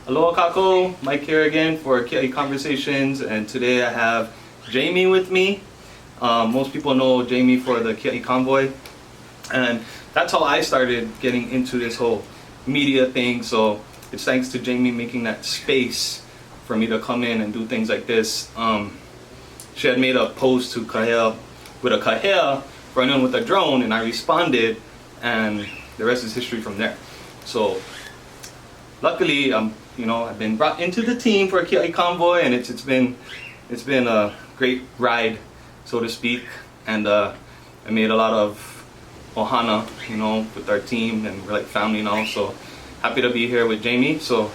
Aloha kako, Mike here again for Kia'i Conversations, and today I have Jamie with me. Most people know Jamie for the Kia'i Convoy, and that's how I started getting into this whole media thing. So it's thanks to Jamie making that space for me to come in and do things like this. She had made a post to Kahea with a kahea for anyone with a drone, and I responded, and the rest is history from there. So luckily, I've been brought into the team for a Kia'i Convoy, and it's been a great ride, so to speak. And I made a lot of ohana, with our team, and we're like family now. So happy to be here with Jamie. So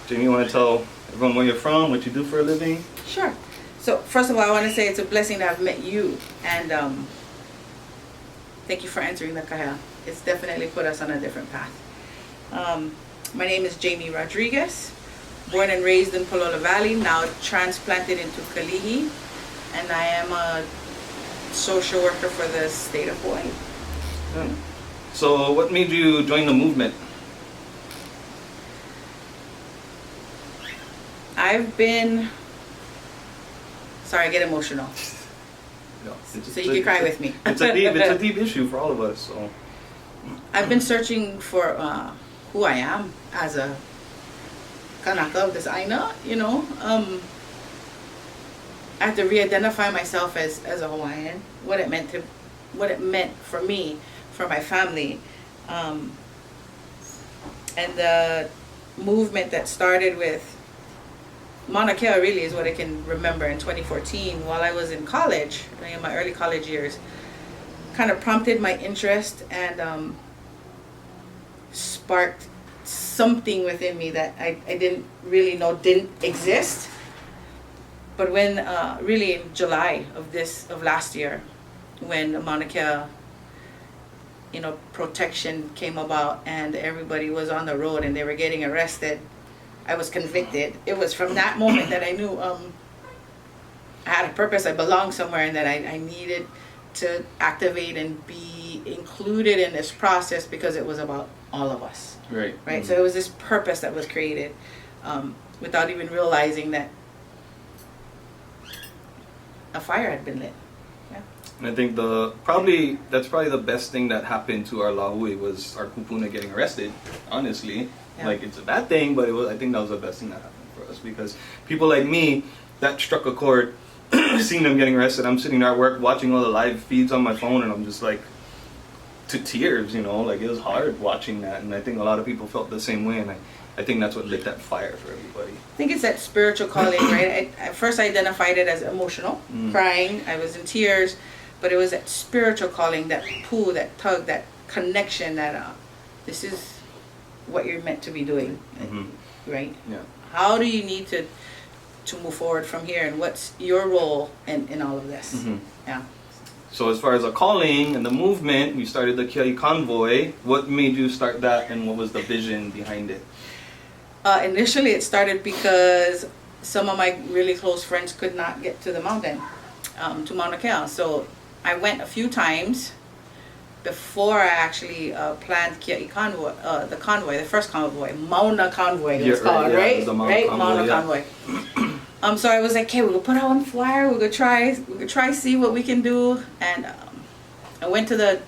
Jamie, you want to tell everyone where you're from, what you do for a living? Sure. So first of all, I want to say it's a blessing to have met you, and thank you for answering the kahea. It's definitely put us on a different path. My name is Jamie Rodrigues, born and raised in Palolo Valley, now transplanted into Kalihi, and I am a social worker for the state of Hawaii. Yeah. So what made you join the movement? Sorry, I get emotional. So you can cry with me. It's a deep issue for all of us. So I've been searching for who I am as a Kanaka of this Aina, I had to re-identify myself as a Hawaiian, what it meant for me, for my family, and the movement that started with Mauna Kea really is what I can remember in 2014 while I was in college, in my early college years. Kind of prompted my interest and sparked something within me that I didn't really know didn't exist. But when really in July of last year, when Mauna Kea protection came about and everybody was on the road and they were getting arrested, I was convicted. It was from that moment that I knew I had a purpose, I belonged somewhere, and that I needed to activate and be included in this process because it was about all of us. Right. Mm-hmm. So it was this purpose that was created without even realizing that a fire had been lit. Yeah. And I think that's probably the best thing that happened to our lāhui was our kupuna getting arrested, honestly. Yeah. Like, it's a bad thing, but I think that was the best thing that happened for us, because people like me, that struck a chord. Seeing them getting arrested, I'm sitting there at work watching all the live feeds on my phone, and I'm just like to tears, like it was hard watching that. And I think a lot of people felt the same way, and I think that's what lit that fire for everybody. I think it's that spiritual calling, right? At first I identified it as emotional, crying, I was in tears, but it was that spiritual calling, that pull, that tug, that connection, that this is what you're meant to be doing, right? Yeah. How do you need to move forward from here, and what's your role in all of this? Yeah. So as far as a calling and the movement, we started the Kia'i Convoy. What made you start that, and what was the vision behind it? Initially it started because some of my really close friends could not get to the mountain, to Mauna Kea. So I went a few times before I actually planned Kia'i Convoy, the first convoy, Mauna Convoy it was called, right? The Mauna Convoy. So I was like, okay, we're gonna put out one flyer, we're gonna try see what we can do. And I went to the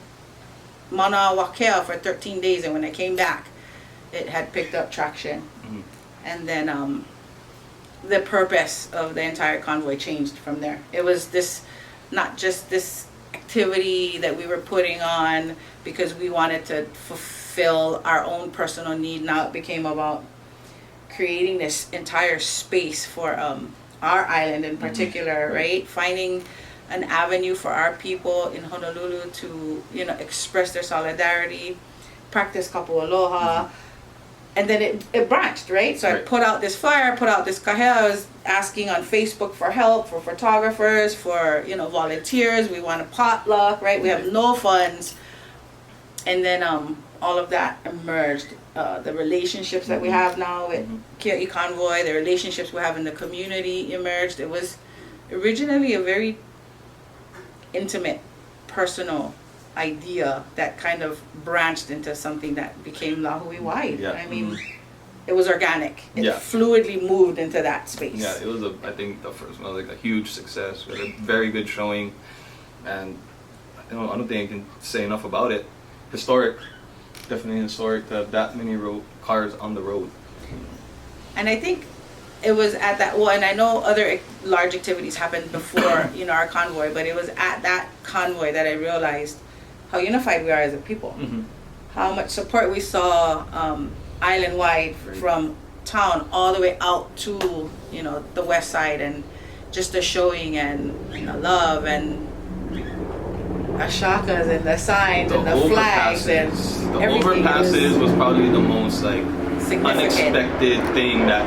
Mauna Wakea for 13 days, and when I came back, it had picked up traction. And then the purpose of the entire convoy changed from there. It was not just this activity that we were putting on because we wanted to fulfill our own personal need. Now it became about creating this entire space for our island in particular, right? Finding an avenue for our people in Honolulu to express their solidarity, practice kapu aloha. And then it branched, right? So I put out this flyer, put out this kahea. I was asking on Facebook for help, for photographers, for volunteers. We want a potluck, right? We have no funds. And then all of that emerged. The relationships that we have now with Kia'i Convoy, the relationships we have in the community emerged. It was originally a very intimate, personal idea that kind of branched into something that became lāhui wide. Yeah. I mean, it was organic. It Yeah. fluidly moved into that space. Yeah, it was I think the first one was like a huge success. We had a very good showing, and I don't think I can say enough about it. Historic, definitely historic to have that many cars on the road. And I think it was at that, well, and I know other large activities happened before, our convoy, but it was at that convoy that I realized how unified we are as a people. Mm-hmm. How much support we saw island-wide from town all the way out to, the west side, and just the showing and love and ashakas and the signs and the flags and the everything. overpasses was probably the most significant. unexpected thing that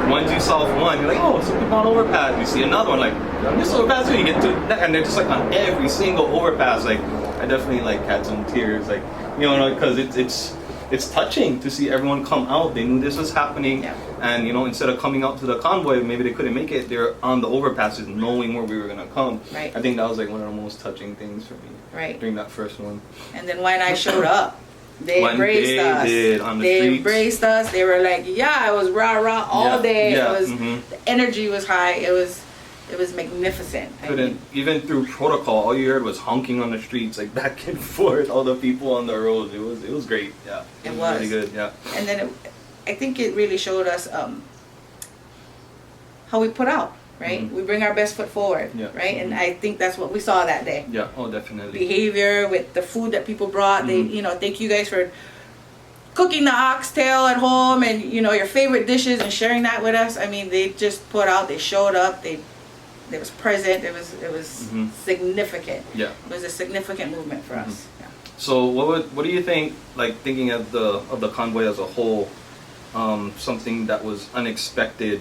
once you solve one, you're like, oh, so people on overpass. You see another one, like, this overpass, you get to that, and they're just like on every single overpass. Like, I definitely like had some tears, like, because it's touching to see everyone come out. They knew this was happening, Yeah. and instead of coming out to the convoy, maybe they couldn't make it. They're on the overpasses, knowing where we were gonna come. Right. I think that was like one of the most touching things for me. Right. During that first one. And then when I showed up, they When embraced they us. did, on the they streets. embraced us. They were like, yeah, it was rah rah all Yeah, day. yeah, It was mhm. the energy was high. It was magnificent. Even through protocol, all you heard was honking on the streets, like back and forth. All the people on the roads. It was great. Yeah, It was. really good. Yeah, And then I think it really showed us how we put out. Right, Mhm. we bring our best foot forward. Yeah. Right, and Mhm. I think that's what we saw that day. yeah. Oh, definitely. Behavior with the food that people brought. Mhm. They, thank you guys for cooking the oxtail at home and your favorite dishes and sharing that with us. I mean, they just put out. They showed up. They was present. It was Mhm. significant. Yeah. It was a significant movement for us. Yeah. So what do you think? Like thinking of the convoy as a whole, something that was unexpected,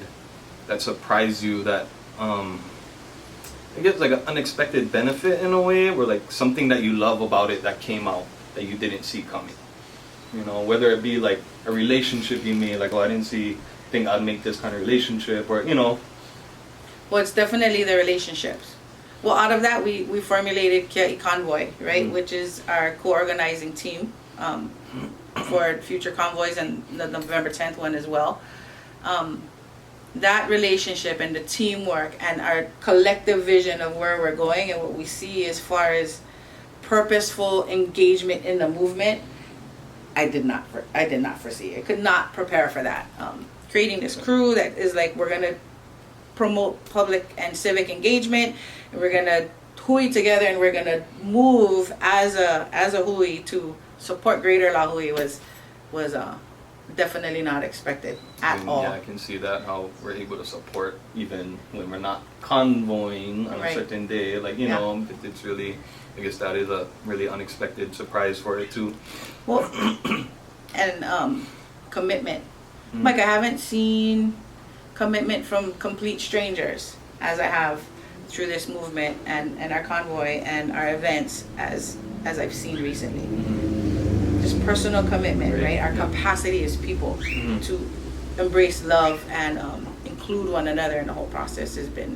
that surprised you, that I guess like an unexpected benefit in a way, or like something that you love about it that came out that you didn't see coming. Whether it be like a relationship you made, like, oh, I didn't think I'd make this kind of relationship, or Well, it's definitely the relationships. Well, out of that, we formulated Kia'i Convoy, right, Mhm. which is our co-organizing team for future convoys and the November 10th one as well. That relationship and the teamwork and our collective vision of where we're going and what we see as far as purposeful engagement in the movement, I did not foresee. I could not prepare for that. Creating this crew that is like, we're gonna promote public and civic engagement, and we're gonna hui together, and we're gonna move as a hui to support greater lāhui was definitely not expected at all. Yeah, I can see that, how we're able to support even when we're not convoying on Right. a certain day. Like, it's really, I guess that is a really unexpected surprise for it too. Well, and commitment. Mm. Like, I haven't seen commitment from complete strangers as I have through this movement and our convoy and our events as I've seen recently. Just personal commitment, right? Our Yeah. capacity as people Mhm. to embrace love and include one another in the whole process has been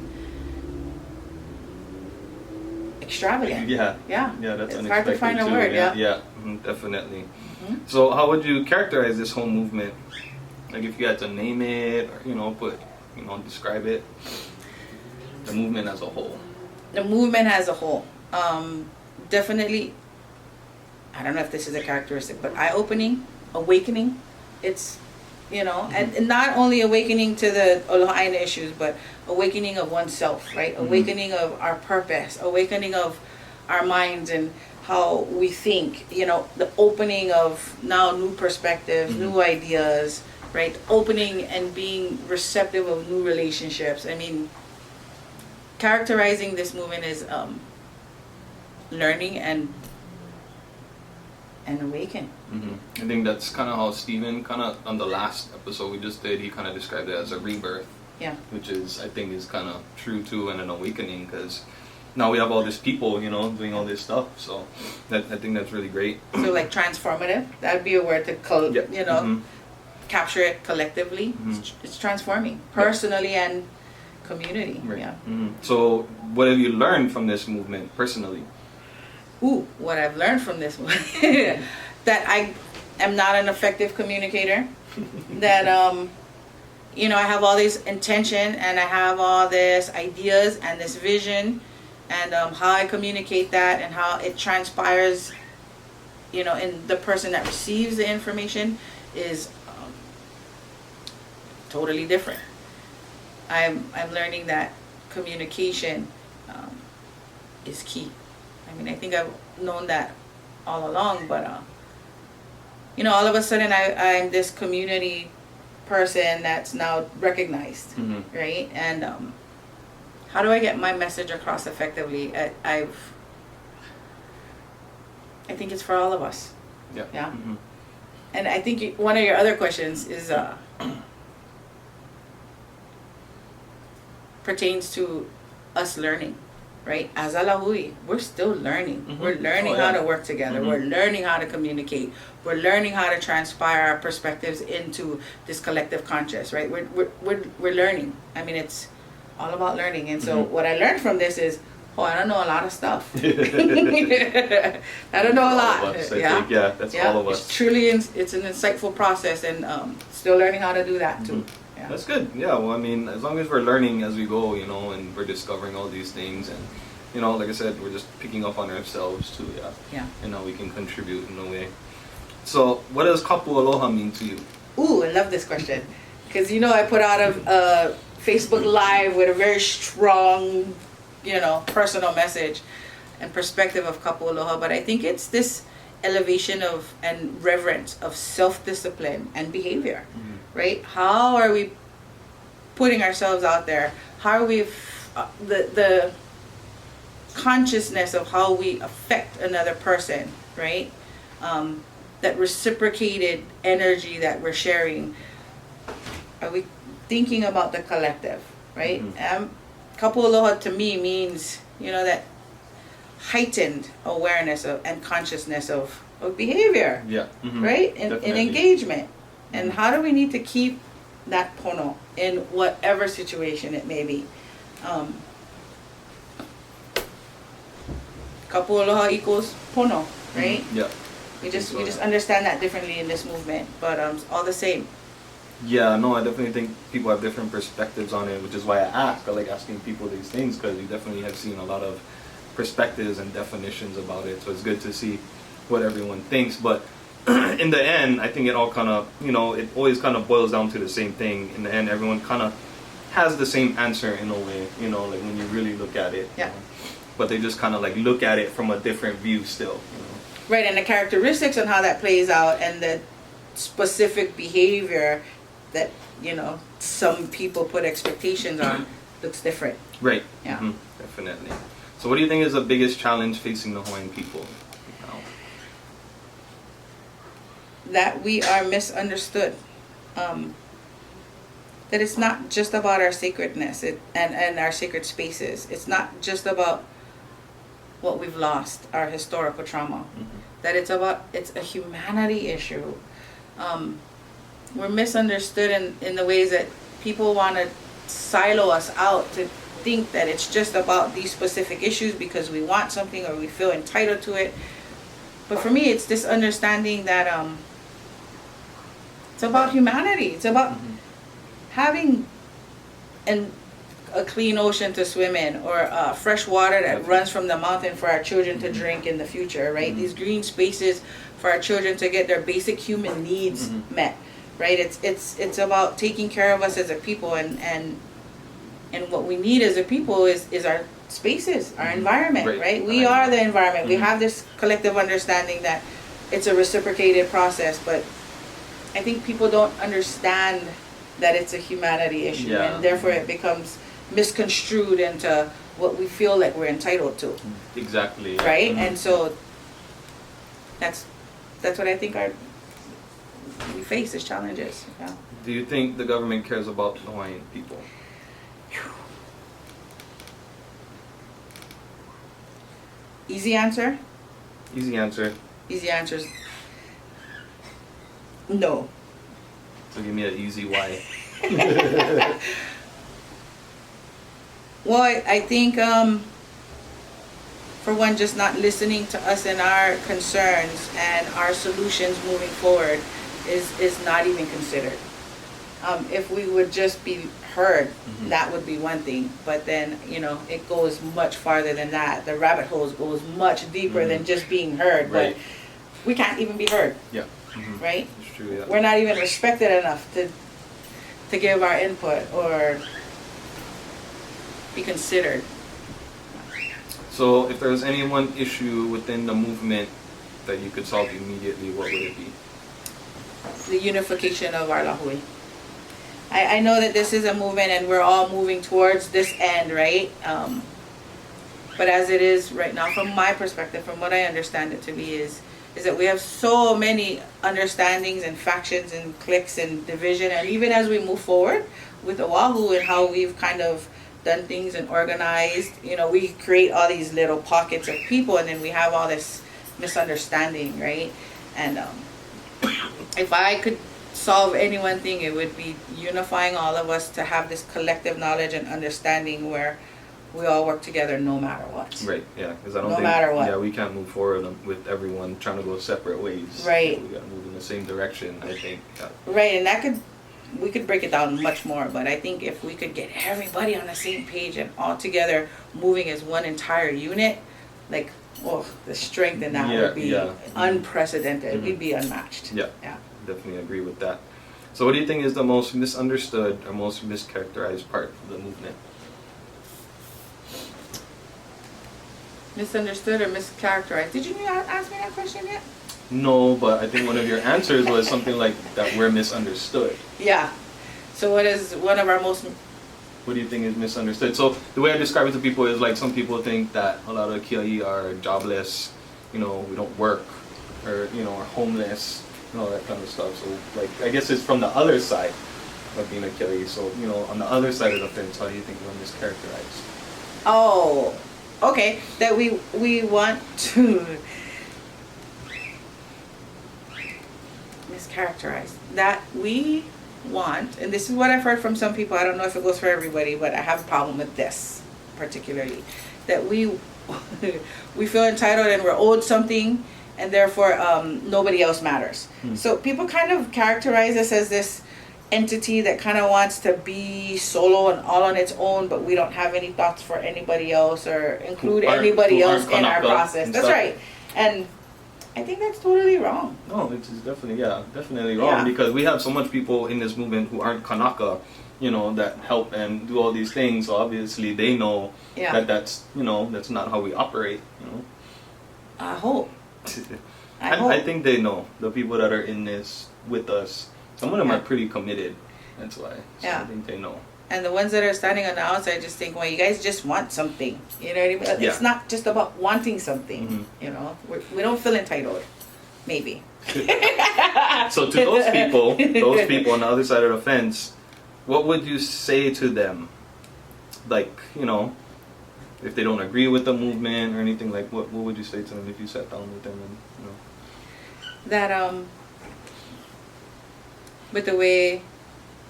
extravagant. Yeah. Yeah. Yeah, that's It's hard to unexpected find a too. word, yeah. Yeah, definitely. Mhm. So how would you characterize this whole movement? Like if you had to name it, or describe it, the movement as a whole. The movement as a whole, definitely, I don't know if this is a characteristic, but eye-opening, awakening. It's, and not only awakening to the Hawaiian issues, but awakening of oneself, right? Mhm. Awakening of our purpose, awakening of our minds and how we think, the opening of now new perspectives, Mhm. new ideas, right? Opening and being receptive of new relationships. I mean, characterizing this movement is learning and awaken. I think that's kind of how Steven, kind of on the last episode we just did, he kind of described it as a rebirth. Yeah. Which I think is kind of true too, and an awakening, because now we have all these people, doing all this stuff. So I think that's really great. So like transformative, that'd be a word to Yep. Mhm. capture it collectively. Mhm. It's transforming personally and community. Right. Yeah. So what have you learned from this movement personally? Ooh, what I've learned from this one that I am not an effective communicator. That you know, I have all this intention and I have all this ideas and this vision, and how I communicate that and how it transpires, you know, in the person that receives the information is totally different. I'm learning that communication is key. I mean, I think I've known that all along, but you know, all of a sudden I'm this community person that's now recognized, right? And how do I get my message across effectively? I think it's for all of us. Yeah. Yeah. And I think one of your other questions is pertains to us learning, right? As a lāhui, we're still learning. We're learning how to work together. We're learning how to communicate. We're learning how to transpire our perspectives into this collective conscious, right? We're learning. I mean, it's all about learning. And so what I learned from this is, I don't know a lot of stuff. I don't know a lot. That's all of us. It's truly, it's an insightful process, and still learning how to do that too. Yeah. That's good. Yeah, well, I mean, as long as we're learning as we go, you know, and we're discovering all these things, and, you know, like I said, we're just picking up on ourselves too, Yeah. And how we can contribute in a way. So, what does kapu aloha mean to you? Ooh, I love this question. Because, you know, I put out a Facebook Live with a very strong, you know, personal message and perspective of kapu aloha, but I think it's this elevation of and reverence of self-discipline and behavior. Right? How are we putting ourselves out there? How are we, the consciousness of how we affect another person, right? That reciprocated energy that we're sharing. Are we thinking about the collective, right? Kapu aloha to me means, you know, that heightened awareness of and consciousness of behavior, right? In engagement. And how do we need to keep that pono in whatever situation it may be? Kapu aloha equals pono, right? Yeah. We just understand that differently in this movement, but all the same. Yeah, no, I definitely think people have different perspectives on it, which is why I ask. I like asking people these things, because we definitely have seen a lot of perspectives and definitions about it. So it's good to see what everyone thinks, but in the end, I think it all kind of, you know, it always kind of boils down to the same thing. In the end, everyone kind of has the same answer in a way, you know, like when you really look at it. Yeah. You know? But they just kind of like look at it from a different view still, you know. Right, and the characteristics and how that plays out and the specific behavior that, you know, some people put expectations on looks different. Right. Yeah. Definitely. So what do you think is the biggest challenge facing the Hawaiian people now? That we are misunderstood. That it's not just about our sacredness and our sacred spaces. It's not just about what we've lost, our historical trauma. That it's a humanity issue. We're misunderstood in the ways that people want to silo us out to think that it's just about these specific issues because we want something or we feel entitled to it. But for me, it's this understanding that it's about humanity. It's about having a clean ocean to swim in, or fresh water that runs from the mountain for our children to drink in the future, right? These green spaces for our children to get their basic human needs met, right? It's about taking care of us as a people, and what we need as a people is our spaces, our environment, right? We are the environment. We have this collective understanding that it's a reciprocated process, but I think people don't understand that it's a humanity issue, and therefore it becomes misconstrued into what we feel like we're entitled to. Exactly. Right? And so that's what I think we face as challenges. Yeah. Do you think the government cares about the Hawaiian people? Easy answer? Easy answer. Easy answer is no. So give me an easy why. Well, I think for one, just not listening to us and our concerns and our solutions moving forward is not even considered. If we would just be heard, that would be one thing. But then, you know, it goes much farther than that. The rabbit hole goes much deeper than just being heard. Right. But we can't even be heard. Yeah. Right? It's true, yeah. We're not even respected enough to give our input or be considered. So if there was any one issue within the movement that you could solve immediately, what would it be? The unification of our lāhui. I know that this is a movement and we're all moving towards this end, right? But as it is right now, from my perspective, from what I understand it to be, is that we have so many understandings and factions and cliques and division, and even as we move forward with Oahu and how we've kind of done things and organized, you know, we create all these little pockets of people, and then we have all this misunderstanding, right? And if I could solve any one thing, it would be unifying all of us to have this collective knowledge and understanding where we all work together no matter what. Right, yeah, because I don't No think, matter what. yeah, we can't move forward with everyone trying to go separate ways. Right. We gotta move in the same direction, I think. Yeah. Right, and we could break it down much more, but I think if we could get everybody on the same page and all together moving as one entire unit, like, oh, the strength in that would be unprecedented. We'd be unmatched. Yeah. Yeah. Definitely agree with that. So what do you think is the most misunderstood or most mischaracterized part of the movement? Misunderstood or mischaracterized? Did you ask me that question yet? No, but I think one of your answers was something like that we're misunderstood. Yeah. So what is one of our most... What do you think is misunderstood? So the way I describe it to people is like some people think that a lot of kiai are jobless, you know, we don't work, or, you know, are homeless, and all that kind of stuff. So like, I guess it's from the other side of being a kiai. So, you know, on the other side of the fence, how do you think we're mischaracterized? Oh, okay. That we want to mischaracterize. That we want, and this is what I've heard from some people, I don't know if it goes for everybody, but I have a problem with this particularly, that we feel entitled and we're owed something, and therefore nobody else matters. So people kind of characterize us as this entity that kind of wants to be solo and all on its own, but we don't have any thoughts for anybody else or include anybody else in our process. That's right. And I think that's totally wrong. No, it's definitely wrong, because we have so much people in this movement who aren't Kanaka, you know, that help and do all these things. So obviously they know that that's, you know, that's not how we operate, you know. I hope. I think they know, the people that are in this with us. Some of them are pretty committed. That's why. So I think they know. And the ones that are standing on the outside just think, well, you guys just want something. You know what I mean? It's not just about wanting something. You know, we don't feel entitled. Maybe. So to those people on the other side of the fence, what would you say to them? Like, you know, if they don't agree with the movement or anything, like what would you say to them if you sat down with them and, you know? That with the way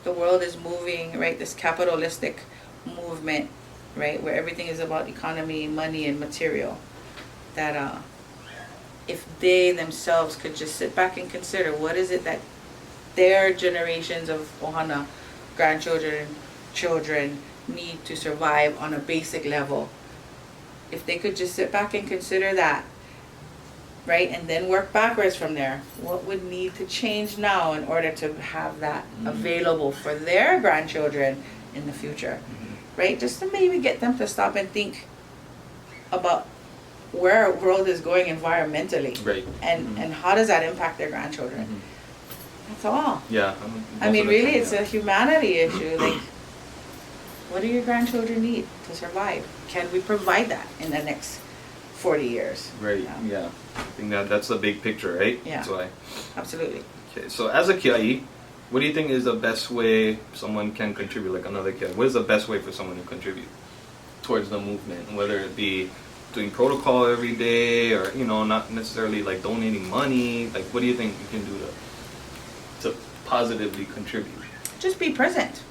the world is moving, right, this capitalistic movement, right, where everything is about economy, money, and material, that if they themselves could just sit back and consider what is it that their generations of ohana, grandchildren, children need to survive on a basic level, if they could just sit back and consider that, right, and then work backwards from there. What would need to change now in order to have that available for their grandchildren in the future, right? Just to maybe get them to stop and think about where our world is going environmentally, right? And how does that impact their grandchildren? That's all. Yeah. I mean, really, it's a humanity issue. Like, what do your grandchildren need to survive? Can we provide that in the next 40 years? Right. Yeah. I think that's the big picture, right? Yeah. That's why. Absolutely. Okay. So as a kiai, what do you think is the best way someone can contribute, like another kiai? What is the best way for someone to contribute towards the movement? Whether it be doing protocol every day, or, you know, not necessarily like donating money. Like, what do you think you can do to positively contribute? Just be present.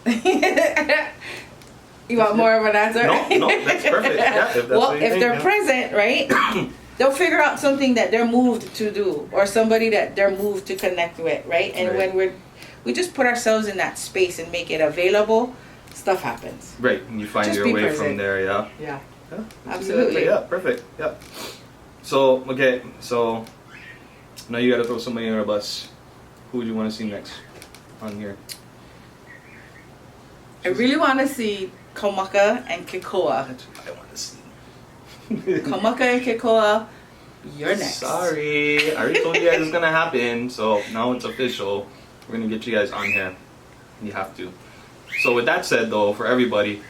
Yeah. You want more of an answer? No, that's perfect. Yeah, if that's well, what you if think, they're yeah. present, right, they'll figure out something that they're moved to do, or somebody that they're moved to connect with, right? And Right. when we just put ourselves in that space and make it available, stuff happens. Right, and you find Just your be way present. from there, yeah. Yeah. Yeah, Absolutely. Yeah, perfect. Yeah. So, okay, so now you gotta throw somebody under a bus. Who would you want to see next on here? I really want to see Kamaka and Kikoa. That's what I want to see. Kamaka and Kikoa, you're next. Sorry, I already told you guys it's gonna happen, so now it's official. We're gonna get you guys on here. You have to. So with that said, though, for everybody,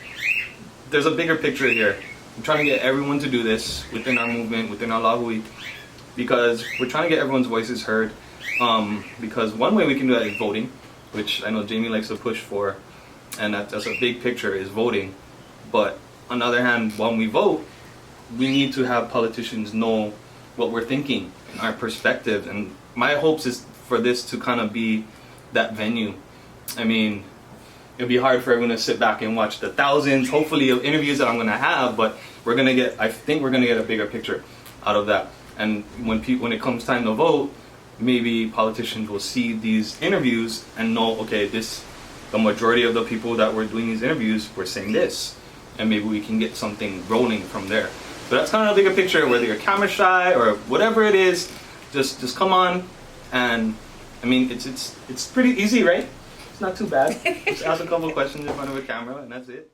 there's a bigger picture here. I'm trying to get everyone to do this within our movement, within our lāhui, because we're trying to get everyone's voices heard. Because one way we can do that is voting, which I know Jamie likes to push for, and that's a big picture, is voting. But on the other hand, when we vote, we need to have politicians know what we're thinking and our perspective. And my hopes is for this to kind of be that venue. I mean, it'd be hard for everyone to sit back and watch the thousands, hopefully, of interviews that I'm gonna have, but I think we're gonna get a bigger picture out of that. And when it comes time to vote, maybe politicians will see these interviews and know, okay, the majority of the people that were doing these interviews were saying this, and maybe we can get something rolling from there. But that's kind of a bigger picture, whether you're camera shy or whatever it is, just come on. And I mean, it's pretty easy, right? It's not too bad. Just ask a couple of questions in front of a camera, and that's it.